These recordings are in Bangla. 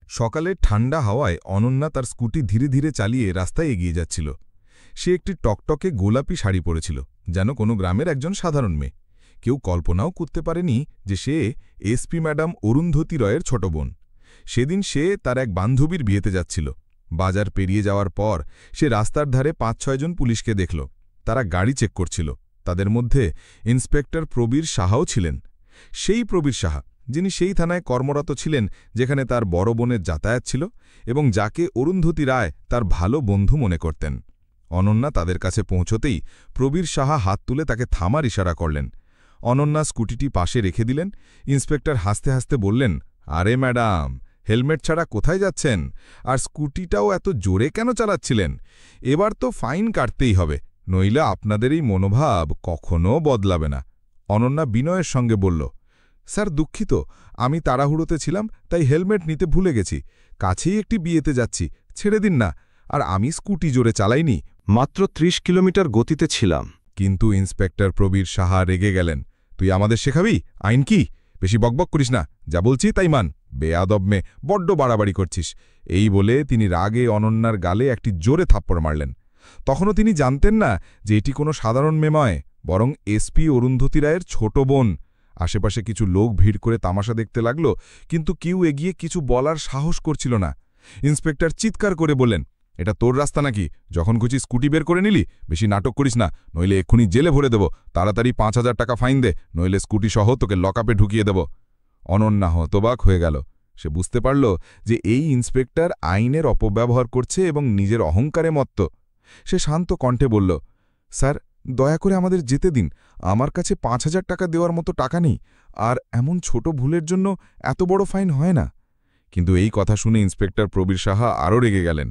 সকালে ঠান্ডা হাওয়ায় অনন্যা তার স্কুটি ধীরে ধীরে চালিয়ে রাস্তায় এগিয়ে যাচ্ছিল। সে একটি টকটকে গোলাপি শাড়ি পরেছিল, যেন কোনো গ্রামের একজন সাধারণ মেয়ে। কেউ কল্পনাও করতে পারেনি যে সে এসপি ম্যাডাম অরুন্ধতী রয়ের ছোট বোন। সেদিন সে তার এক বান্ধবীর বিয়েতে যাচ্ছিল। বাজার পেরিয়ে যাওয়ার পর সে রাস্তার ধারে ৫-৬ জন পুলিশকে দেখল। তারা গাড়ি চেক করছিল। তাদের মধ্যে ইন্সপেক্টর প্রবীর সাহাও ছিলেন। সেই প্রবীর সাহা, যিনি সেই থানায় কর্মরত ছিলেন যেখানে তার বড় বোনের যাতায়াত ছিল এবং যাকে অরুন্ধতী রায় তার ভালো বন্ধু মনে করতেন। অনন্যা তাদের কাছে পৌঁছতেই প্রবীর সাহা হাত তুলে তাকে থামার ইশারা করলেন। অনন্যা স্কুটিটি পাশে রেখে দিলেন। ইন্সপেক্টর হাসতে হাসতে বললেন, আরে ম্যাডাম, হেলমেট ছাড়া কোথায় যাচ্ছেন? আর স্কুটিটাও এত জোরে কেন চালাচ্ছিলেন? এবার তো ফাইন কাটতেই হবে, নইলে আপনাদের এই মনোভাব কখনো বদলাবে না। অনন্যা বিনয়ের সঙ্গে বলল, স্যার দুঃখিত, আমি তাড়াহুড়োতে ছিলাম, তাই হেলমেট নিতে ভুলে গেছি। কাছেই একটি বিয়েতে যাচ্ছি, ছেড়ে দিন না। আর আমি স্কুটি জোরে চালাইনি, মাত্র ৩০ কিলোমিটার গতিতে ছিলাম। কিন্তু ইন্সপেক্টর প্রবীর সাহা রেগে গেলেন। তুই আমাদের শেখাবি আইন কি? বেশি বকবক করিস না, যা বলছি তাই মান। বেয়াদব মেয়ে, বড্ড বাড়াবাড়ি করছিস। এই বলে তিনি রাগে অনন্যার গালে একটি জোরে থাপ্পড় মারলেন। তখনও তিনি জানতেন না যে এটি কোনো সাধারণ মেয়ে নয়, বরং এসপি অরুন্ধতী রায়ের ছোট বোন। আশেপাশে কিছু লোক ভিড় করে তামাশা দেখতে লাগল, কিন্তু কেউ এগিয়ে কিছু বলার সাহস করছিল না। ইন্সপেক্টর চিৎকার করে বললেন, এটা তোর রাস্তা নাকি? যখন খুঁজি স্কুটি বের করে নিলি? বেশি নাটক করিস না, নইলে এক্ষুনি জেলে ভরে দেব। তাড়াতাড়ি ৫,০০০ টাকা ফাইন দে, নইলে স্কুটি সহ তোকে লকআপে ঢুকিয়ে দেব। অনন্যা হতবাক হয়ে গেল। সে বুঝতে পারল যে এই ইন্সপেক্টর আইনের অপব্যবহার করছে এবং নিজের অহংকারে মত্ত। সে শান্ত কণ্ঠে বলল, স্যার, দয়া করে আমাদের যেতে দিন। আমার কাছে ৫,০০০ টাকা দেওয়ার মতো টাকা নেই, আর এমন ছোট ভুলের জন্য এত বড় ফাইন হয় না। কিন্তু এই কথা শুনে ইন্সপেক্টর প্রবীর সাহা আরও রেগে গেলেন।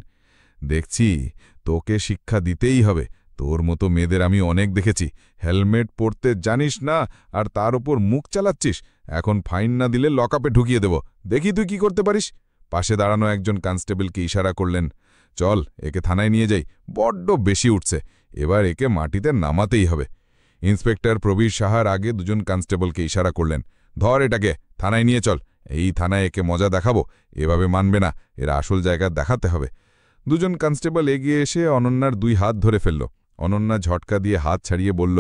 দেখছি তোকে শিক্ষা দিতেই হবে। তোর মতো মেয়েদের আমি অনেক দেখেছি। হেলমেট পরতে জানিস না, আর তার ওপর মুখ চালাচ্ছিস। এখন ফাইন না দিলে লকআপে ঢুকিয়ে দেব। দেখি তুই কি করতে পারিস। পাশে দাঁড়ানো একজন কনস্টেবলকে ইশারা করলেন, চল একে থানায় নিয়ে যাই, বড্ড বেশি উঠছে। এবার একে মাটিতে নামাতেই হবে। ইন্সপেক্টর প্রবীর সাহার আগে দুজন কনস্টেবলকে ইশারা করলেন, ধর এটাকে, থানায় নিয়ে চল। এই থানায় একে মজা দেখাবো, এভাবে মানবে না, এর আসল জায়গা দেখাতে হবে। দুজন কনস্টেবল এগিয়ে এসে অনন্যার ২ হাত ধরে ফেলল। অনন্যা ঝটকা দিয়ে হাত ছাড়িয়ে বলল,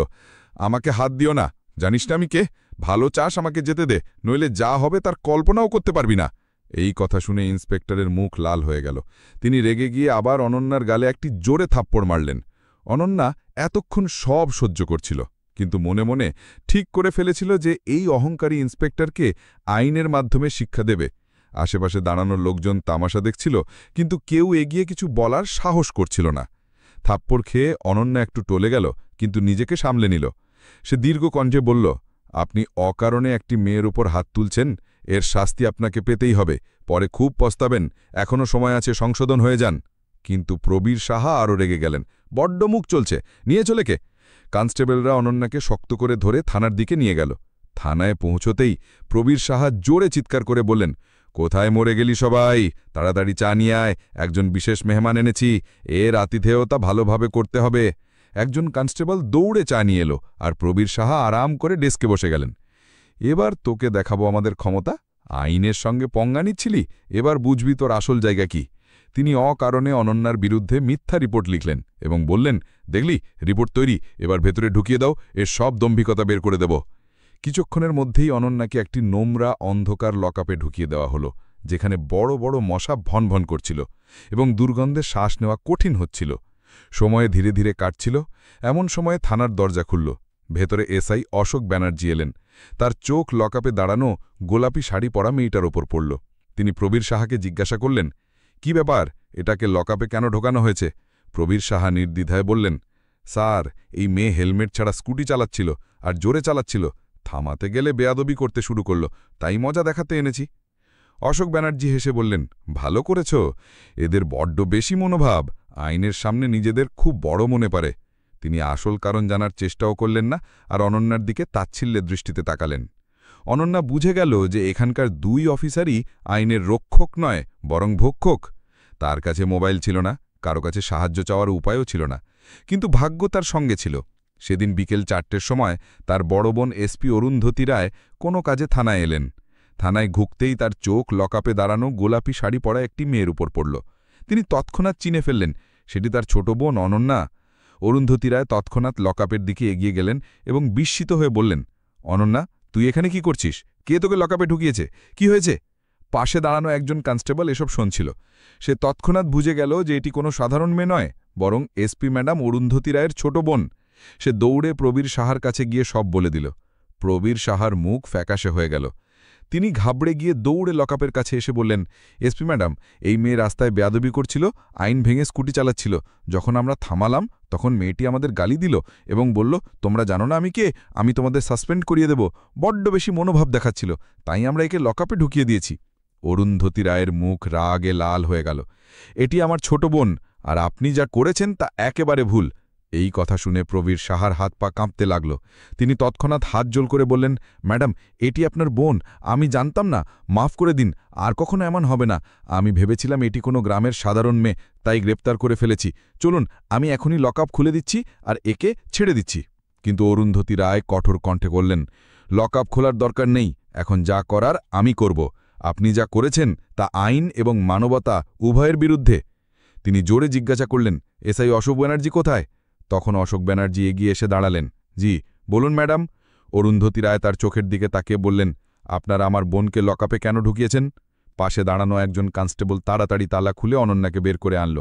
আমাকে হাত দিও না, জানিস না আমি কে? ভালো চাস আমাকে যেতে দে, নইলে যা হবে তার কল্পনাও করতে পারবি না। এই কথা শুনে ইন্সপেক্টরের মুখ লাল হয়ে গেল। তিনি রেগে গিয়ে আবার অনন্যার গালে একটি জোরে থাপ্পড় মারলেন। অনন্যা এতক্ষণ সব সহ্য করছিল, কিন্তু মনে মনে ঠিক করে ফেলেছিল যে এই অহংকারী ইন্সপেক্টরকে আইনের মাধ্যমে শিক্ষা দেবে। আশেপাশে দাঁড়ানোর লোকজন তামাশা দেখছিল, কিন্তু কেউ এগিয়ে কিছু বলার সাহস করছিল না। থাপ্পড় খেয়ে অনন্যা একটু টলে গেল, কিন্তু নিজেকে সামলে নিল। সে দীর্ঘ কণ্ঠে বলল, আপনি অকারণে একটি মেয়ের উপর হাত তুলছেন, এর শাস্তি আপনাকে পেতেই হবে। পরে খুব পস্তাবেন, এখনও সময় আছে, সংশোধন হয়ে যান। কিন্তু প্রবীর সাহা আরও রেগে গেলেন। বড্ড মুখ চলছে, নিয়ে চলে কে? কনস্টেবলরা অনন্যাকে শক্ত করে ধরে থানার দিকে নিয়ে গেল। থানায় পৌঁছতেই প্রবীর সাহা জোরে চিৎকার করে বললেন, কোথায় মরে গেলি সবাই? তাড়াতাড়ি চা নিয়ে আয়, একজন বিশেষ মেহমান এনেছি, এর আতিথেয়তা ভালোভাবে করতে হবে। একজন কনস্টেবল দৌড়ে চা নিয়ে এলো, আর প্রবীর সাহা আরাম করে ডেস্কে বসে গেলেন। এবার তোকে দেখাবো আমাদের ক্ষমতা। আইনের সঙ্গে পঙ্গা নিচ্ছিলি, এবার বুঝবি তোর আসল জায়গা কি। তিনি অকারণে অনন্যার বিরুদ্ধে মিথ্যা রিপোর্ট লিখলেন এবং বললেন, দেখলি রিপোর্ট তৈরি, এবার ভেতরে ঢুকিয়ে দাও, এর সব দম্ভিকতা বের করে দেব। কিছুক্ষণের মধ্যেই অনন্যাকে একটি নোংরা অন্ধকার লকআপে ঢুকিয়ে দেওয়া হলো, যেখানে বড় বড় মশা ভনভন করছিল এবং দুর্গন্ধে শ্বাস নেওয়া কঠিন হচ্ছিল। সময় ধীরে ধীরে কাটছিল। এমন সময়ে থানার দরজা খুলল। ভেতরে এসআই অশোক ব্যানার্জি এলেন। তার চোখ লকআপে দাঁড়ানো গোলাপি শাড়ি পরা মেয়েটার ওপর পড়ল। তিনি প্রবীর সাহাকে জিজ্ঞাসা করলেন, কি ব্যাপার, এটাকে লকআপে কেন ঢোকানো হয়েছে? প্রবীর সাহা নির্দ্বিধায় বললেন, স্যার, এই মেয়ে হেলমেট ছাড়া স্কুটি চালাচ্ছিল, আর জোরে চালাচ্ছিল। থামাতে গেলে বেয়াদবি করতে শুরু করল, তাই মজা দেখাতে এনেছি। অশোক ব্যানার্জি হেসে বললেন, ভালো করেছ, এদের বড্ড বেশি মনোভাব, আইনের সামনে নিজেদের খুব বড় মনে পারে। তিনি আসল কারণ জানার চেষ্টাও করলেন না, আর অনন্যার দিকে তাচ্ছিল্যের দৃষ্টিতে তাকালেন। অনন্যা বুঝে গেল যে এখানকার ২ অফিসারই আইনের রক্ষক নয়, বরং ভক্ষক। তার কাছে মোবাইল ছিল না, কারো কাছে সাহায্য চাওয়ার উপায়ও ছিল না, কিন্তু ভাগ্য তার সঙ্গে ছিল। সেদিন বিকেল ৪টের সময় তার বড় বোন এসপি অরুন্ধতী রায় কোনো কাজে থানায় এলেন। থানায় ঘুকতেই তার চোখ লকআপে দাঁড়ানো গোলাপি শাড়ি পরা একটি মেয়ের উপর পড়ল। তিনি তৎক্ষণাৎ চিনে ফেললেন, সেটি তার ছোট বোন অনন্যা। অরুন্ধতী রায় তৎক্ষণাৎ লকআপের দিকে এগিয়ে গেলেন এবং বিস্মিত হয়ে বললেন, অনন্যা, তুই এখানে কি করছিস? কে তোকে লকআপে ঢুকিয়েছে? কি হয়েছে? পাশে দাঁড়ানো একজন কনস্টেবল এসব শুনছিল। সে তৎক্ষণাৎ বুঝে গেল যে এটি কোনো সাধারণ মেয়ে নয়, বরং এসপি ম্যাডাম অরুন্ধতী রায়ের ছোট বোন। সে দৌড়ে প্রবীর সাহার কাছে গিয়ে সব বলে দিল। প্রবীর সাহার মুখ ফ্যাকাশে হয়ে গেল। তিনি ঘাবড়ে গিয়ে দৌড়ে লকআপের কাছে এসে বললেন, এসপি ম্যাডাম, এই মেয়ে রাস্তায় বেয়াদবি করছিল, আইন ভেঙে স্কুটি চালাচ্ছিল। যখন আমরা থামালাম তখন মেয়েটি আমাদের গালি দিল এবং বলল, তোমরা জানো না আমি কে, আমি তোমাদের সাসপেন্ড করিয়ে দেব। বড্ড বেশি মনোভাব দেখাচ্ছিল, তাই আমরা একে লকআপে ঢুকিয়ে দিয়েছি। অরুন্ধতী রায়ের মুখ রাগে লাল হয়ে গেল। এটি আমার ছোট বোন, আর আপনি যা করেছেন তা একেবারে ভুল। এই কথা শুনে প্রবীর সাহার হাত পা কাঁপতে লাগল। তিনি তৎক্ষণাৎ হাত জোল করে বললেন, ম্যাডাম, এটি আপনার বোন, আমি জানতাম না, মাফ করে দিন, আর কখনো এমন হবে না। আমি ভেবেছিলাম এটি কোনো গ্রামের সাধারণ মেয়ে, তাই গ্রেপ্তার করে ফেলেছি। চলুন, আমি এখনই লকআপ খুলে দিচ্ছি আর একে ছেড়ে দিচ্ছি। কিন্তু অরুন্ধতী রায় কঠোর কণ্ঠে বললেন, লকআপ খোলার দরকার নেই, এখন যা করার আমি করব। আপনি যা করেছেন তা আইন এবং মানবতা উভয়ের বিরুদ্ধে। তিনি জোরে জিজ্ঞাসা করলেন, এসআই অশোক ব্যানার্জি কোথায়? তখন অশোক ব্যানার্জি এগিয়ে এসে দাঁড়ালেন। জি বলুন ম্যাডাম। অরুন্ধতী রায় তার চোখের দিকে তাকিয়ে বললেন, আপনারা আমার বোনকে লকআপে কেন ঢুকিয়েছেন? পাশে দাঁড়ানো একজন কনস্টেবল তাড়াতাড়ি তালা খুলে অনন্যাকে বের করে আনল।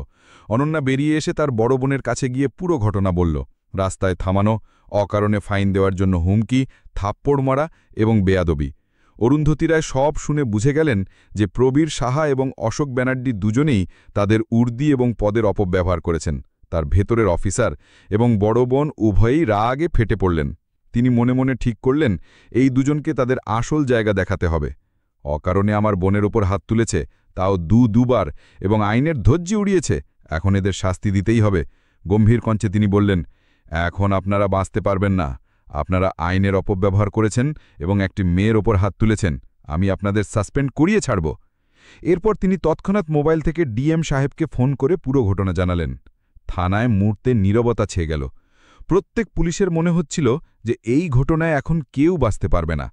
অনন্যা বেরিয়ে এসে তার বড় বোনের কাছে গিয়ে পুরো ঘটনা বলল। রাস্তায় থামানো, অকারণে ফাইন দেওয়ার জন্য হুমকি, থাপ্পড় মারা এবং বেয়াদবি। অরুন্ধতী রায় সব শুনে বুঝে গেলেন যে প্রবীর সাহা এবং অশোক ব্যানার্জি দুজনেই তাদের উর্দি এবং পদের অপব্যবহার করেছেন। তার ভেতরের অফিসার এবং বড় বোন উভয়েই রাগে ফেটে পড়লেন। তিনি মনে মনে ঠিক করলেন, এই দুজনকে তাদের আসল জায়গা দেখাতে হবে। অকারণে আমার বোনের ওপর হাত তুলেছে, তাও দুবার, এবং আইনের ধৈর্য উড়িয়েছে। এখন এদের শাস্তি দিতেই হবে। গম্ভীর কণ্ঠে তিনি বললেন, এখন আপনারা বাঁচতে পারবেন না। আপনারা আইনের অপব্যবহার করেছেন এবং একটি মেয়ের ওপর হাত তুলেছেন। আমি আপনাদের সাসপেন্ড করিয়ে ছাড়ব। এরপর তিনি তৎক্ষণাৎ মোবাইল থেকে ডিএম সাহেবকে ফোন করে পুরো ঘটনা জানালেন। থানায় মুহূর্তে নীরবতা ছেয়ে গেল। প্রত্যেক পুলিশের মনে হচ্ছিল যে এই ঘটনায় এখন কেউ বাঁচতে পারবে না।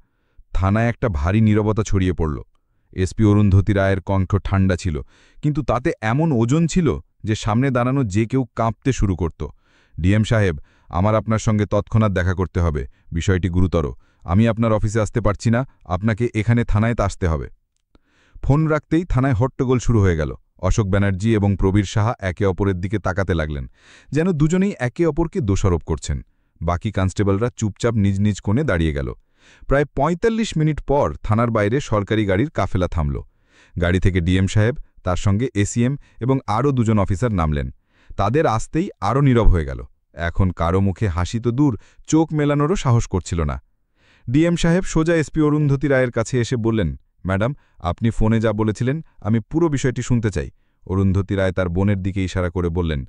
থানায় একটা ভারী নীরবতা ছড়িয়ে পড়ল। এসপি অরুন্ধতী রায়ের কণ্ঠ ঠান্ডা ছিল, কিন্তু তাতে এমন ওজন ছিল যে সামনে দাঁড়ানো যে কেউ কাঁপতে শুরু করত। ডিএম সাহেব, আমার আপনার সঙ্গে তৎক্ষণাৎ দেখা করতে হবে। বিষয়টি গুরুতর। আমি আপনার অফিসে আসতে পারছি না, আপনাকে এখানে থানায় আসতে হবে। ফোন রাখতেই থানায় হট্টগোল শুরু হয়ে গেল। অশোক ব্যানার্জি এবং প্রবীর সাহা একে অপরের দিকে তাকাতে লাগলেন, যেন দুজনেই একে অপরকে দোষারোপ করছেন। বাকি কনস্টেবলরা চুপচাপ নিজ নিজ কোণে দাঁড়িয়ে গেল। প্রায় ৪৫ মিনিট পর থানার বাইরে সরকারি গাড়ির কাফেলা থামল। গাড়ি থেকে ডিএম সাহেব, তার সঙ্গে এসিএম এবং আরও দুজন অফিসার নামলেন। তাদের আসতেই আরও নীরব হয়ে গেল। এখন কারো মুখে হাসি তো দূর, চোখ মেলানোরও সাহস করছিল না। ডিএম সাহেব সোজা এসপি অরুন্ধতী রায়ের কাছে এসে বললেন, ম্যাডাম, আপনি ফোনে যা বলেছিলেন আমি পুরো বিষয়টি শুনতে চাই। অরুন্ধতী রায় তার বোনের দিকে ইশারা করে বললেন,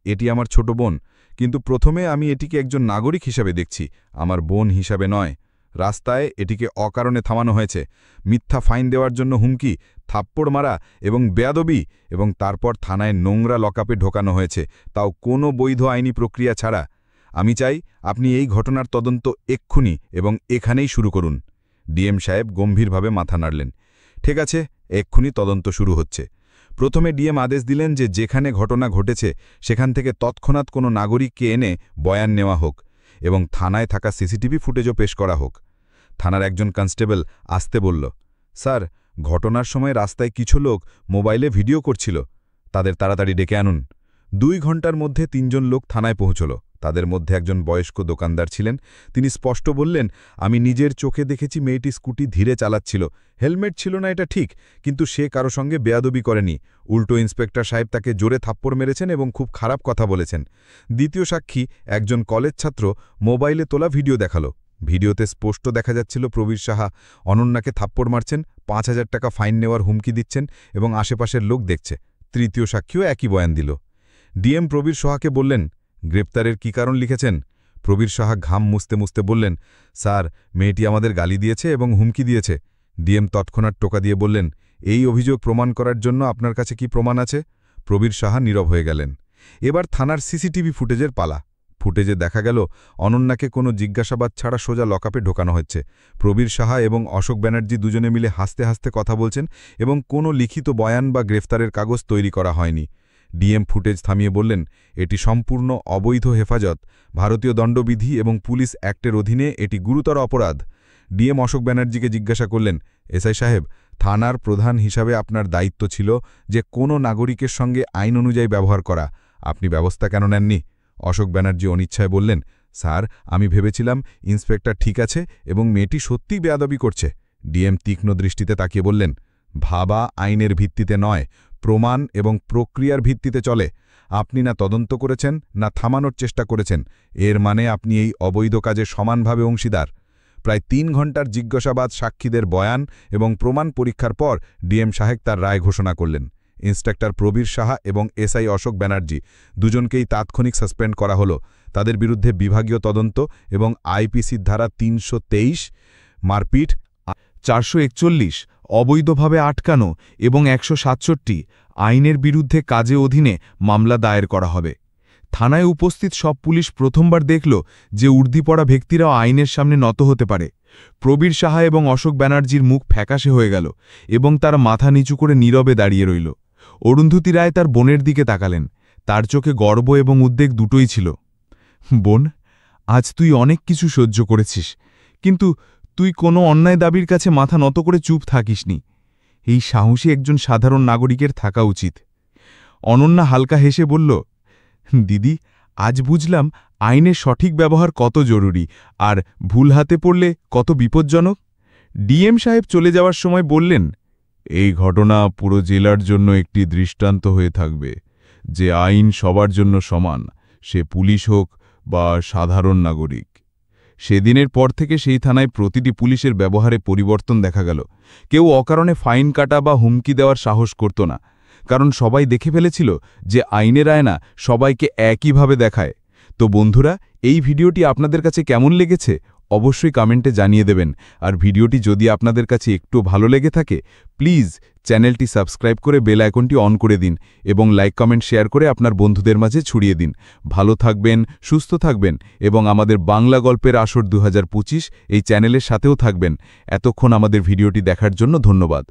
এটি আমার ছোট বোন, কিন্তু প্রথমে আমি এটিকে একজন নাগরিক হিসাবে দেখছি, আমার বোন হিসাবে নয়। রাস্তায় এটিকে অকারণে থামানো হয়েছে, মিথ্যা ফাইন দেওয়ার জন্য হুমকি, থাপ্পড় মারা এবং বেয়াদবি, এবং তারপর থানায় নোংরা লকআপে ঢোকানো হয়েছে, তাও কোনো বৈধ আইনি প্রক্রিয়া ছাড়া। আমি চাই আপনি এই ঘটনার তদন্ত এক্ষুনি এবং এখানেই শুরু করুন। ডিএম সাহেব গম্ভীরভাবে মাথা নাড়লেন। ঠিক আছে, এক্ষুনি তদন্ত শুরু হচ্ছে। প্রথমে ডিএম আদেশ দিলেন যে যেখানে ঘটনা ঘটেছে সেখান থেকে তৎক্ষণাৎ কোনো নাগরিককে এনে বয়ান নেওয়া হোক এবং থানায় থাকা সিসিটিভি ফুটেজও পেশ করা হোক। থানার একজন কনস্টেবল আসতে বলল, স্যার, ঘটনার সময় রাস্তায় কিছু লোক মোবাইলে ভিডিও করছিল, তাদের তাড়াতাড়ি ডেকে আনুন। 2 ঘন্টার মধ্যে 3 জন লোক থানায় পৌঁছল। তাদের মধ্যে একজন বয়স্ক দোকানদার ছিলেন। তিনি স্পষ্ট বললেন, আমি নিজের চোখে দেখেছি মেয়েটি স্কুটি ধীরে চালাচ্ছিল, হেলমেট ছিল না এটা ঠিক, কিন্তু সে কারো সঙ্গে বেয়াদবি করেনি। উল্টো ইন্সপেক্টর সাহেব তাকে জোরে থাপ্পড় মেরেছেন এবং খুব খারাপ কথা বলেছেন। দ্বিতীয় সাক্ষী একজন কলেজ ছাত্র মোবাইলে তোলা ভিডিও দেখালো। ভিডিওতে স্পষ্ট দেখা যাচ্ছিল প্রবীর সাহা অনন্যাকে থাপ্পড় মারছেন, ৫,০০০ টাকা ফাইন নেওয়ার হুমকি দিচ্ছেন এবং আশেপাশের লোক দেখছে। তৃতীয় সাক্ষীও একই বয়ান দিল। ডিএম প্রবীর সাহাকে বললেন, গ্রেপ্তারের কি কারণ লিখেছেন? প্রবীর সাহা ঘাম মুছতে মুছতে বললেন, স্যার, মেয়েটি আমাদের গালি দিয়েছে এবং হুমকি দিয়েছে। ডিএম তৎক্ষণাৎ টোকা দিয়ে বললেন, এই অভিযোগ প্রমাণ করার জন্য আপনার কাছে কি প্রমাণ আছে? প্রবীর সাহা নীরব হয়ে গেলেন। এবার থানার সিসিটিভি ফুটেজের পালা। ফুটেজে দেখা গেল অনন্যাকে কোনো জিজ্ঞাসাবাদ ছাড়া সোজা লকআপে ঢোকানো হচ্ছে। প্রবীর সাহা এবং অশোক ব্যানার্জি দুজনে মিলে হাসতে হাসতে কথা বলছেন এবং কোনো লিখিত বয়ান বা গ্রেফতারের কাগজ তৈরি করা হয়নি। ডিএম ফুটেজ থামিয়ে বললেন, এটি সম্পূর্ণ অবৈধ হেফাজত, ভারতীয় দণ্ডবিধি এবং পুলিশ অ্যাক্টের অধীনে এটি গুরুতর অপরাধ। ডিএম অশোক ব্যানার্জিকে জিজ্ঞাসা করলেন, এসআই সাহেব, থানার প্রধান হিসাবে আপনার দায়িত্ব ছিল যে কোনো নাগরিকের সঙ্গে আইন অনুযায়ী ব্যবহার করা, আপনি ব্যবস্থা কেন নেননি? অশোক ব্যানার্জি অনিচ্ছায় বললেন, স্যার, আমি ভেবেছিলাম ইন্সপেক্টর ঠিক আছে এবং মেয়েটি সত্যিই বেয়াদবি করছে। ডিএম তীক্ষ্ণ দৃষ্টিতে তাকিয়ে বললেন, ভাবা আইনের ভিত্তিতে নয়, প্রমাণ এবং প্রক্রিয়ার ভিত্তিতে চলে। আপনি না তদন্ত করেছেন না থামানোর চেষ্টা করেছেন, এর মানে আপনি এই অবৈধ কাজে সমানভাবে অংশীদার। প্রায় ৩ ঘণ্টার জিজ্ঞাসাবাদ, সাক্ষীদের বয়ান এবং প্রমাণ পরীক্ষার পর ডিএম সাহেব তার রায় ঘোষণা করলেন। ইন্সপেক্টর প্রবীর সাহা এবং এসআই অশোক ব্যানার্জি দুজনকেই তাৎক্ষণিক সাসপেন্ড করা হলো। তাদের বিরুদ্ধে বিভাগীয় তদন্ত এবং আইপিসির ধারা ৩২৩ মারপিট, ৪৪১ অবৈধভাবে আটকানো এবং ১৬৭ আইনের বিরুদ্ধে কাজে অধীনে মামলা দায়ের করা হবে। থানায় উপস্থিত সব পুলিশ প্রথমবার দেখল যে ঊর্ধ্বপড়া ব্যক্তিরাও আইনের সামনে নত হতে পারে। প্রবীর সাহা এবং অশোক ব্যানার্জির মুখ ফ্যাকাশে হয়ে গেল এবং তার মাথা নিচু করে নীরবে দাঁড়িয়ে রইল। অরুন্ধতী রায় তার বোনের দিকে তাকালেন। তার চোখে গর্ব এবং উদ্বেগ দুটোই ছিল। বোন, আজ তুই অনেক কিছু সহ্য করেছিস, কিন্তু তুই কোনো অন্যায় দাবির কাছে মাথা নত করে চুপ থাকিসনি। এই সাহসী একজন সাধারণ নাগরিকের থাকা উচিত। অনন্যা হালকা হেসে বলল, দিদি, আজ বুঝলাম আইনের সঠিক ব্যবহার কত জরুরি আর ভুল হাতে পড়লে কত বিপজ্জনক। ডিএম সাহেব চলে যাওয়ার সময় বললেন, এই ঘটনা পুরো জেলার জন্য একটি দৃষ্টান্ত হয়ে থাকবে যে আইন সবার জন্য সমান, সে পুলিশ হোক বা সাধারণ নাগরিক। সেদিনের পর থেকে সেই থানায় প্রতিটি পুলিশের ব্যবহারে পরিবর্তন দেখা গেল। কেউ অকারণে ফাইন কাটা বা হুমকি দেওয়ার সাহস করত না, কারণ সবাই দেখে ফেলেছিল যে আইনের আয়না সবাইকে একইভাবে দেখায়। তো বন্ধুরা, এই ভিডিওটি আপনাদের কাছে কেমন লেগেছে অবশ্যই কমেন্টে জানিয়ে দেবেন। আর ভিডিওটি যদি আপনাদের কাছে একটু ভালো লেগে থাকে, প্লিজ চ্যানেলটি সাবস্ক্রাইব করে বেল আইকনটি অন করে দিন এবং লাইক কমেন্ট শেয়ার করে আপনার বন্ধুদের মাঝে ছড়িয়ে দিন। ভালো থাকবেন, সুস্থ থাকবেন এবং আমাদের বাংলা গল্পের আসর ২০২৫ এই চ্যানেলের সাথেও থাকবেন। এতক্ষণ আমাদের ভিডিওটি দেখার জন্য ধন্যবাদ।